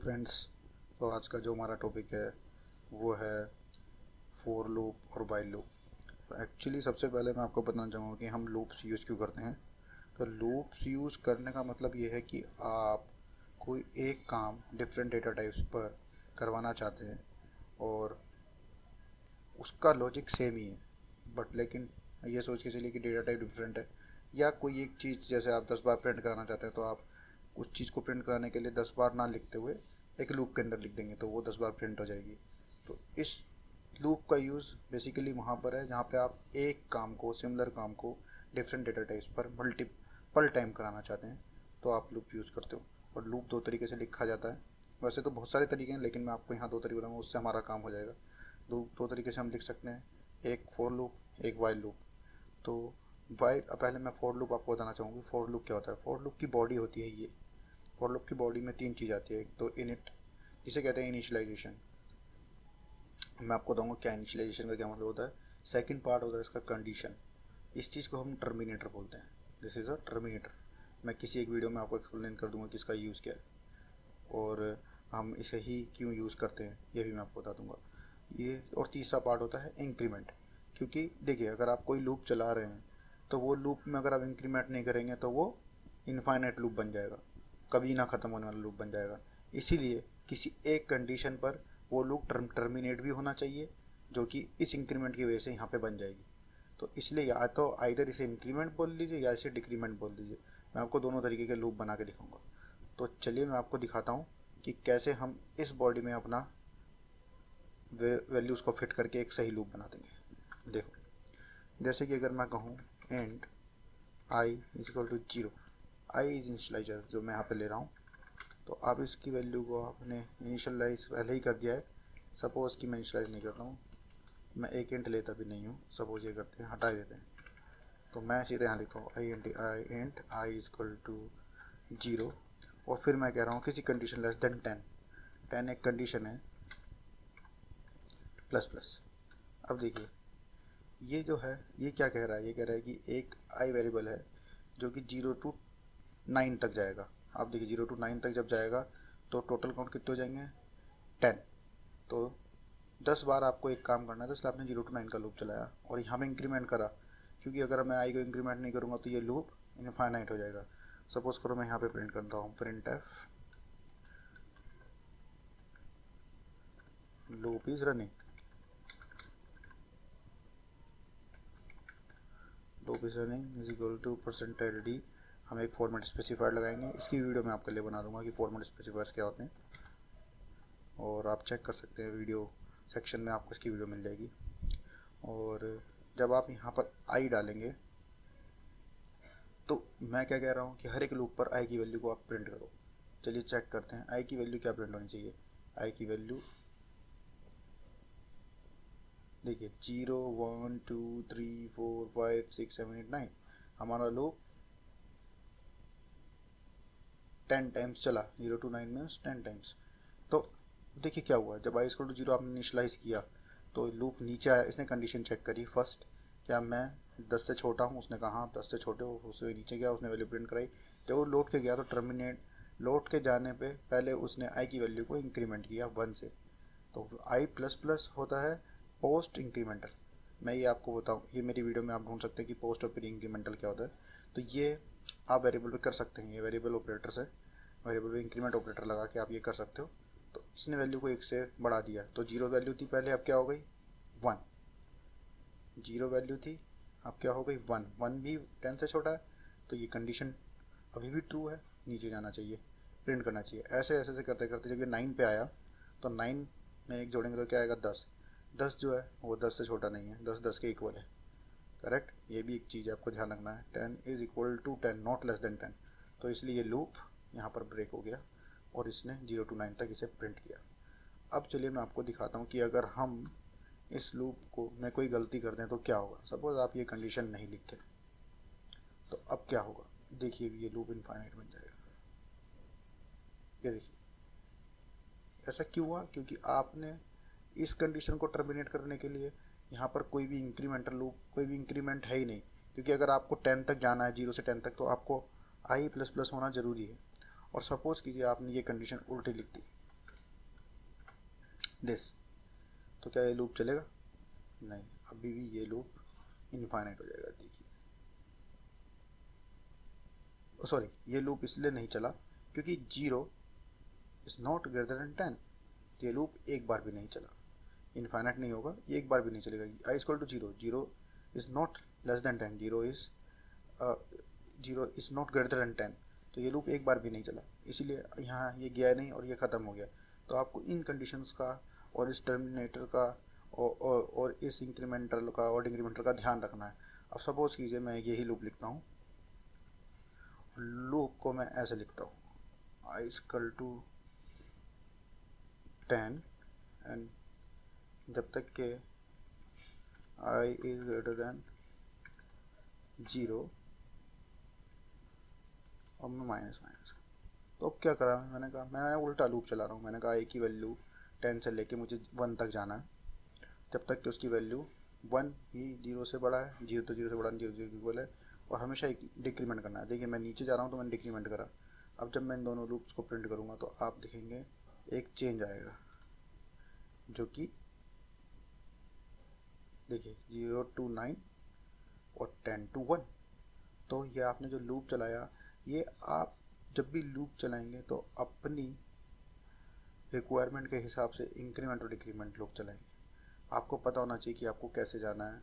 Friends, तो आज का जो हमारा टॉपिक है वो है फॉर लूप और वाइल लूप। तो एक्चुअली सबसे पहले मैं आपको बताना चाहूँगा कि हम लूप्स यूज़ क्यों करते हैं। तो लूप्स यूज़ करने का मतलब ये है कि आप कोई एक काम डिफरेंट डेटा टाइप्स पर करवाना चाहते हैं और उसका लॉजिक सेम ही है, बट लेकिन ये सोच के चलिए कि डेटा टाइप डिफरेंट है, या कोई एक चीज़ जैसे आप 10 बार प्रिंट कराना चाहते हैं तो आप उस चीज़ को प्रिंट कराने के लिए 10 बार ना लिखते हुए एक लूप के अंदर लिख देंगे तो वो 10 बार प्रिंट हो जाएगी। तो इस लूप का यूज़ बेसिकली वहाँ पर है जहाँ पे आप एक काम को, सिमिलर काम को डिफरेंट डेटा टाइप्स पर मल्टीपल टाइम कराना चाहते हैं, तो आप लूप यूज़ करते हो। और लूप दो तरीके से लिखा जाता है, वैसे तो बहुत सारे तरीके हैं लेकिन मैं आपको यहाँ दो तरीके बताऊँगा, उससे हमारा काम हो जाएगा। दो तरीके से हम लिख सकते हैं, एक फॉर लूप, एक वाइल लूप। तो वाइल, पहले मैं फॉर लूप आपको बताना चाहूँगी। फॉर लूप क्या होता है? फॉर लूप की बॉडी होती है ये। फॉर लूप की बॉडी में तीन चीज़ आती है। एक तो इनिट, जिसे कहते हैं इनिशियलाइजेशन, मैं आपको बताऊँगा क्या इनिशियलाइजेशन का क्या मतलब होता है। सेकंड पार्ट होता है इसका कंडीशन, इस चीज़ को हम टर्मिनेटर बोलते हैं। This is a terminator. मैं किसी एक वीडियो में आपको एक्सप्लेन कर दूंगा कि इसका यूज़ क्या है और हम इसे ही क्यों यूज़ करते हैं, ये भी मैं आपको बता दूंगा ये। और तीसरा पार्ट होता है इंक्रीमेंट, क्योंकि देखिए अगर आप कोई लूप चला रहे हैं तो वो लूप में अगर आप इंक्रीमेंट नहीं करेंगे तो वो इनफाइनाइट लूप बन जाएगा, कभी ना ख़त्म होने वाला लूप बन जाएगा। इसीलिए किसी एक कंडीशन पर वो लूप टर्मिनेट भी होना चाहिए, जो कि इस इंक्रीमेंट की वजह से यहाँ पे बन जाएगी। तो इसलिए या तो आइदर इसे इंक्रीमेंट बोल लीजिए या इसे डिक्रीमेंट बोल दीजिए। मैं आपको दोनों तरीके के लूप बना के दिखाऊंगा। तो चलिए मैं आपको दिखाता हूँ कि कैसे हम इस बॉडी में अपना वैल्यूज़ को फिट करके एक सही लूप बना देंगे। देखो, जैसे कि अगर मैं कहूँ and I is equal to 0, I is initializer जो मैं यहाँ पे ले रहा हूँ, तो आप इसकी वैल्यू को आपने इनिशियलाइज पहले ही कर दिया है। सपोज़ कि मैं इनिशियलाइज नहीं करता हूँ, मैं एक इंट लेता भी नहीं हूँ। सपोज ये करते हैं, हटा देते हैं, तो मैं सीधे यहाँ लिखता हूँ आई इज इक्वल टू 0, और फिर मैं कह रहा हूँ किसी कंडीशन लेस देन 10 एक कंडीशन है, प्लस प्लस। अब देखिए ये जो है ये क्या कह रहा है, ये कह रहा है कि एक आई वेरिएबल है जो कि 0 to 9 तक जाएगा। आप देखिए 0 to 9 तक जब जाएगा तो टोटल काउंट कितने हो जाएंगे? 10। तो 10 बार आपको एक काम करना है, तो इसलिए आपने 0 to 9 का लूप चलाया और यहाँ में इंक्रीमेंट करा, क्योंकि अगर मैं आई को इंक्रीमेंट नहीं करूँगा तो ये लूप इनफाइनाइट हो जाएगा। सपोज करो मैं यहाँ पे प्रिंट करता हूँ, print F loop is running, loop is running is equal to percentage D. हम एक फॉर्मेट स्पेसिफायर लगाएंगे, इसकी वीडियो मैं आपके लिए बना दूंगा कि फॉर्मेट स्पेसिफायर्स क्या होते हैं, और आप चेक कर सकते हैं वीडियो सेक्शन में, आपको इसकी वीडियो मिल जाएगी। और जब आप यहाँ पर आई डालेंगे तो मैं क्या कह रहा हूँ कि हर एक लूप पर आई की वैल्यू को आप प्रिंट करो। चलिए चेक करते हैं आई की वैल्यू क्या प्रिंट होनी चाहिए। आई की वैल्यू देखिए 0 1 2 3 4 5 6 7 8 9, हमारा लूप 10 टाइम्स चला। 0 to 9 मीन्स 10 टाइम्स। तो देखिए क्या हुआ, जब आई इक्वल टू 0 आपने इनिशलाइज किया तो लूप नीचे आया, इसने कंडीशन चेक करी फर्स्ट, क्या मैं 10 से छोटा हूँ? उसने कहा हाँ आप 10 से छोटे हो। उससे नीचे गया, उसने वैल्यू प्रिंट कराई। जब वो लौट के गया तो टर्मिनेट, लौट के जाने पे पहले उसने आई की वैल्यू को इंक्रीमेंट किया 1 से। तो आई प्लस प्लस होता है पोस्ट इंक्रीमेंटल। मैं ये आपको बताऊँ, ये मेरी वीडियो में आप ढूंढ सकते हैं कि पोस्ट और प्री इंक्रीमेंटल क्या होता है। तो ये आप वेरिएबल पे कर सकते हैं, ये वेरिएबल ऑपरेटर से, वेरिएबल पे इंक्रीमेंट ऑपरेटर लगा के आप ये कर सकते हो। तो इसने वैल्यू को 1 से बढ़ा दिया, तो 0 वैल्यू थी पहले, अब क्या हो गई 1। 0 वैल्यू थी, अब क्या हो गई 1। 1 भी 10 से छोटा है, तो ये कंडीशन अभी भी ट्रू है, नीचे जाना चाहिए, प्रिंट करना चाहिए। ऐसे ऐसे से करते करते जब ये 9 पे आया तो 9 में एक जोड़ेंगे तो क्या आएगा 10। 10 जो है वो 10 से छोटा नहीं है, 10 10 के इक्वल है। करेक्ट, ये भी एक चीज़ आपको ध्यान रखना है। 10 is equal to 10, not less than 10। तो इसलिए ये लूप यहाँ पर ब्रेक हो गया और इसने 0 to 9 तक इसे प्रिंट किया। अब चलिए मैं आपको दिखाता हूँ कि अगर हम इस लूप को में कोई गलती कर दें तो क्या होगा। सपोज आप ये कंडीशन नहीं लिखते तो अब क्या होगा, देखिए ये लूप इनफाइनाइट बन जाएगा। ये देखिए ऐसा क्यों हुआ, क्योंकि आपने इस कंडीशन को टर्मिनेट करने के लिए यहाँ पर कोई भी इंक्रीमेंटल लूप, कोई भी इंक्रीमेंट है ही नहीं। क्योंकि अगर आपको 10 तक जाना है, 0 से 10 तक, तो आपको आई प्लस प्लस होना ज़रूरी है। और सपोज़ कीजिए आपने ये कंडीशन उल्टी लिख दी, दिस, तो क्या ये लूप चलेगा? नहीं, अभी भी ये लूप इनफाइनाइट हो जाएगा। देखिए, सॉरी, ये लूप इसलिए नहीं चला क्योंकि 0 इज़ नॉट ग्रेटर देन 10। ये लूप एक बार भी नहीं चला, इनफाइनाइट नहीं होगा, ये एक बार भी नहीं चलेगा। I equal to 0, 0 is not less than 10, 0 is not greater than 10, तो ये लूप एक बार भी नहीं चला, इसीलिए यहाँ ये गया नहीं और ये ख़त्म हो गया। तो आपको इन कंडीशंस का और इस टर्मिनेटर का और इस इंक्रीमेंटल का और डिक्रीमेंटल का ध्यान रखना है। अब सपोज कीजिए मैं यही लूप लिखता हूँ, लूप को मैं ऐसे लिखता हूँ, आई इक्वल टू 10 एंड जब तक के i इज ग्रेटर देन 0 और मैं माइनस माइनस। तो अब क्या करा मैंने कहा मैं उल्टा लूप चला रहा हूँ। मैंने कहा a की वैल्यू 10 से लेके मुझे 1 तक जाना है, जब तक कि उसकी वैल्यू 1 ही 0 से बड़ा है, 0 तो 0 से बड़ा, 0 0 के इक्वल है, और हमेशा एक डिक्रीमेंट करना है। देखिए मैं नीचे जा रहा हूँ तो मैंने डिक्रीमेंट करा। अब जब मैं इन दोनों लूप्स को प्रिंट करूँगा तो आप देखेंगे एक चेंज आएगा, जो कि देखिए 0 to 9 और 10 to 1। तो ये आपने जो लूप चलाया, ये आप जब भी लूप चलाएंगे तो अपनी रिक्वायरमेंट के हिसाब से इंक्रीमेंट और डिक्रीमेंट लूप चलाएंगे। आपको पता होना चाहिए कि आपको कैसे जाना है,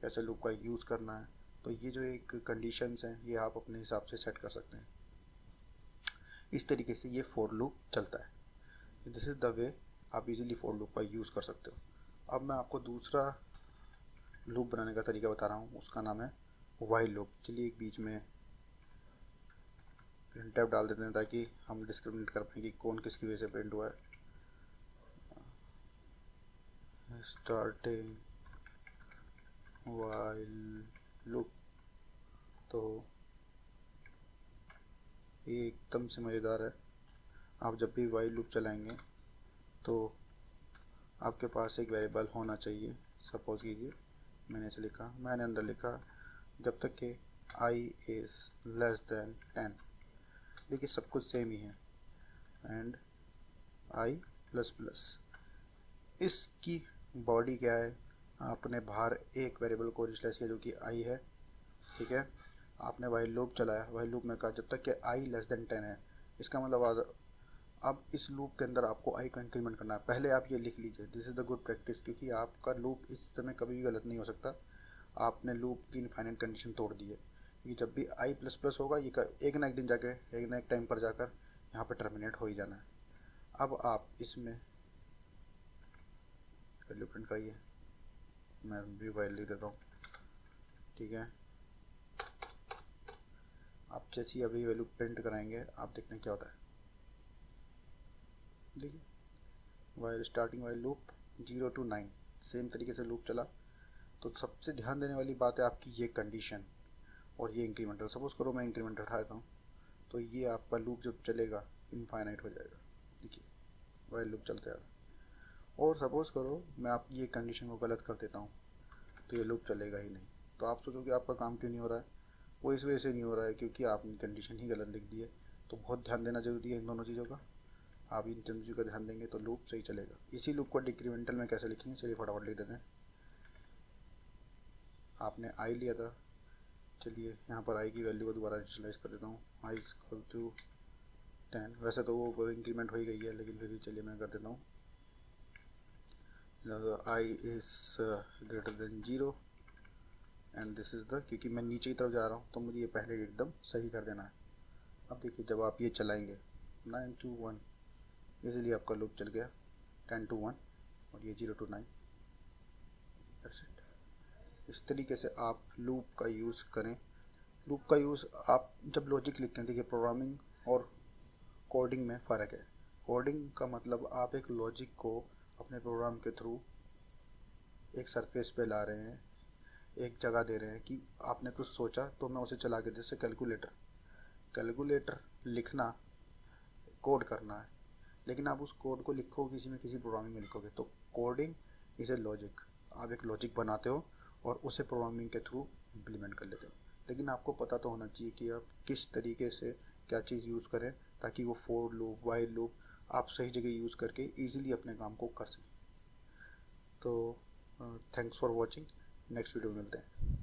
कैसे लूप का यूज़ करना है। तो ये जो एक कंडीशंस हैं ये आप अपने हिसाब से सेट कर सकते हैं। इस तरीके से ये फॉर लूप चलता है। दिस इज़ द वे आप इजीली फॉर लूप का यूज़ कर सकते हो। अब मैं आपको दूसरा लूप बनाने का तरीका बता रहा हूँ, उसका नाम है वाइल लूप। चलिए एक बीच में प्रिंट टैब डाल देते हैं ताकि हम डिस्क्रिमिनेट कर पाएँ कि कौन किसकी वजह से प्रिंट हुआ है। स्टार्टिंग वाइल लूप, तो ये एकदम से मज़ेदार है। आप जब भी वाइल लूप चलाएंगे तो आपके पास एक वेरिएबल होना चाहिए। सपोज कीजिए मैंने इसे लिखा, मैंने अंदर लिखा जब तक कि i इज़ लेस देन 10। देखिए सब कुछ सेम ही है, एंड i प्लस प्लस। इसकी बॉडी क्या है, आपने बाहर एक वेरिएबल को इनिशियलाइज किया जो कि i है, ठीक है। आपने वाइल लूप चलाया, वाइल लूप में कहा जब तक कि i लेस देन 10 है। इसका मतलब अब इस लूप के अंदर आपको i का इंक्रीमेंट करना है। पहले आप ये लिख लीजिए, this is the good practice, क्योंकि आपका लूप इस समय कभी भी गलत नहीं हो सकता। आपने लूप की इनफाइनाइट कंडीशन तोड़ दी है। ये जब भी i प्लस प्लस होगा ये एक ना एक दिन जाके, एक ना एक टाइम पर जाकर यहाँ पर टर्मिनेट हो ही जाना है। अब आप इसमें वैल्यू प्रिंट करिए, मैं भी वैल्यू लिख देता हूँ, ठीक है। आप जैसी अभी वैल्यू प्रिंट कराएंगे आप देखते हैं क्या होता है। देखिए while starting while loop 0 to 9 same तरीके से लूप चला। तो सबसे ध्यान देने वाली बात है आपकी ये कंडीशन और ये इंक्रीमेंटल। सपोज करो मैं इंक्रीमेंटल उठा देता हूँ तो ये आपका लूप जब चलेगा इनफाइनाइट हो जाएगा। देखिए वाइल लूप चलते आ रहा। और सपोज करो मैं आप ये कंडीशन को गलत कर देता हूँ तो ये लूप चलेगा ही नहीं। तो आप सोचो कि आपका काम क्यों नहीं हो रहा है, वो इस वजह से नहीं हो रहा है क्योंकि आपने कंडीशन ही गलत लिख दी है। तो बहुत ध्यान देना ज़रूरी है इन दोनों चीज़ों का। आप इन तीनों चीज़ों का ध्यान देंगे तो लूप सही चलेगा। इसी लूप को डिक्रीमेंटल में कैसे लिखेंगे, चलिए फटाफट लिख देते हैं। आपने आई लिया था, चलिए यहाँ पर आई की वैल्यू को दोबारा इनिशियलाइज कर देता हूँ, आई इक्वल टू 10। वैसे तो वो इंक्रीमेंट हो ही गई है लेकिन फिर भी चलिए मैं कर देता हूँ I is greater than 0 and this is the, क्योंकि मैं नीचे की तरफ जा रहा हूँ तो मुझे ये पहले एकदम सही कर देना है। अब देखिए जब आप ये चलाएंगे 9 to 1 इजीली आपका लूप चल गया, 10 to 1 और ये 0 to 9। That's it. इस तरीके से आप लूप का यूज़ करें। लूप का यूज़ आप जब लॉजिक लिखते हैं, देखिए प्रोग्रामिंग और कोडिंग में फ़र्क है। कोडिंग का मतलब आप एक लॉजिक को अपने प्रोग्राम के थ्रू एक सरफेस पे ला रहे हैं, एक जगह दे रहे हैं कि आपने कुछ सोचा तो मैं उसे चला के, जैसे कैलकुलेटर लिखना, कोड करना है, लेकिन आप उस कोड को लिखो किसी प्रोग्रामिंग में लिखोगे तो कोडिंग इज़ ए लॉजिक। आप एक लॉजिक बनाते हो और उसे प्रोग्रामिंग के थ्रू इम्प्लीमेंट कर लेते हो। लेकिन आपको पता तो होना चाहिए कि आप किस तरीके से क्या चीज़ यूज़ करें ताकि वो फॉर लूप वाइल लूप आप सही जगह यूज़ करके ईजिली अपने काम को कर सकें। तो thanks for watching, next video में मिलते हैं।